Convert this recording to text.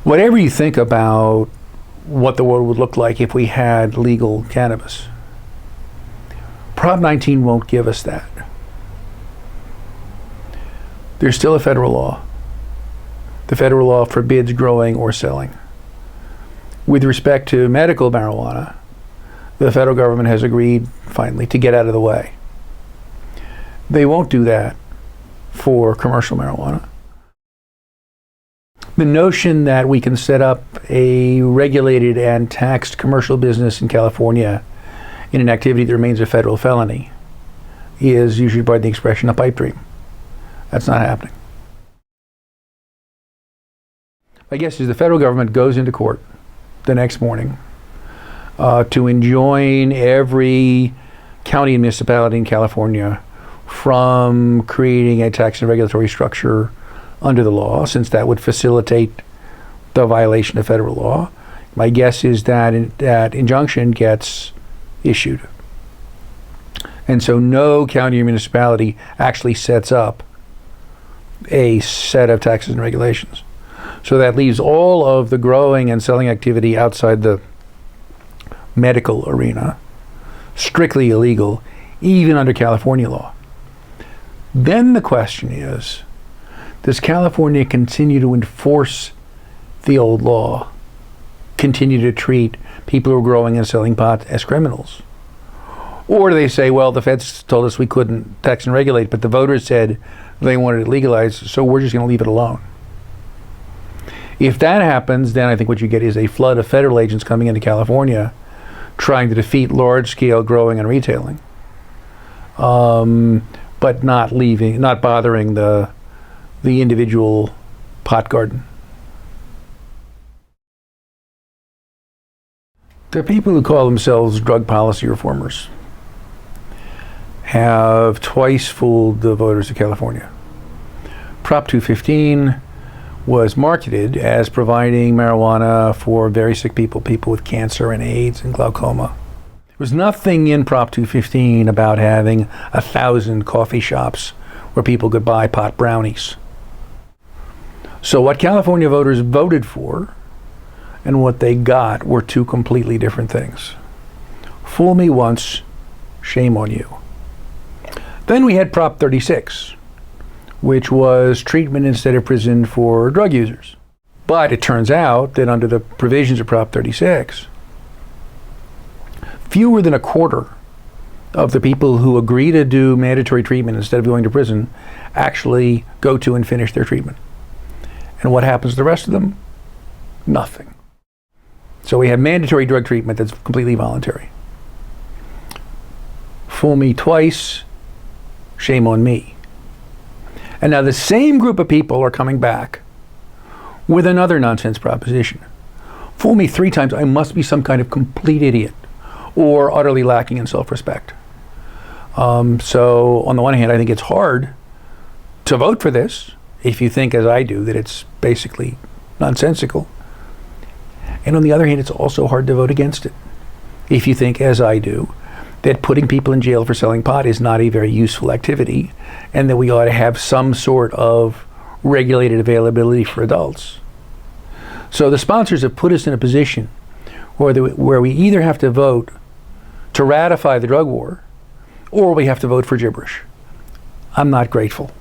Whatever you think about what the world would look like if we had legal cannabis, Prop 19 won't give us that. There's still a federal law. The federal law forbids growing or selling. With respect to medical marijuana, the federal government has agreed, finally, to get out of the way. They won't do that for commercial marijuana. The notion that we can set up a regulated and taxed commercial business in California in an activity that remains a federal felony is usually, by the expression, a pipe dream. That's not happening. My guess is the federal government goes into court the next morning to enjoin every county and municipality in California from creating a tax and regulatory structure under the law, since that would facilitate the violation of federal law. My guess is that that injunction gets issued. And so no county or municipality actually sets up a set of taxes and regulations. So that leaves all of the growing and selling activity outside the medical arena strictly illegal, even under California law. Then the question is, does California continue to enforce the old law, continue to treat people who are growing and selling pot as criminals? Or do they say, well, the feds told us we couldn't tax and regulate, but the voters said they wanted it legalized, so we're just going to leave it alone? If that happens, then I think what you get is a flood of federal agents coming into California trying to defeat large-scale growing and retailing, but not bothering the individual pot garden. The people who call themselves drug policy reformers have twice fooled the voters of California. Prop 215 was marketed as providing marijuana for very sick people, people with cancer and AIDS and glaucoma. There was nothing in Prop 215 about having 1,000 coffee shops where people could buy pot brownies. So what California voters voted for and what they got were two completely different things. Fool me once, shame on you. Then we had Prop 36, which was treatment instead of prison for drug users. But it turns out that under the provisions of Prop 36, fewer than a quarter of the people who agree to do mandatory treatment instead of going to prison actually go to and finish their treatment. And what happens to the rest of them? Nothing. So we have mandatory drug treatment that's completely voluntary. Fool me twice, shame on me. And now the same group of people are coming back with another nonsense proposition. Fool me 3 times, I must be some kind of complete idiot or utterly lacking in self-respect. So on the one hand, I think it's hard to vote for this if you think, as I do, that it's basically nonsensical. And on the other hand, it's also hard to vote against it if you think, as I do, that putting people in jail for selling pot is not a very useful activity and that we ought to have some sort of regulated availability for adults. So the sponsors have put us in a position where we either have to vote to ratify the drug war or we have to vote for gibberish. I'm not grateful.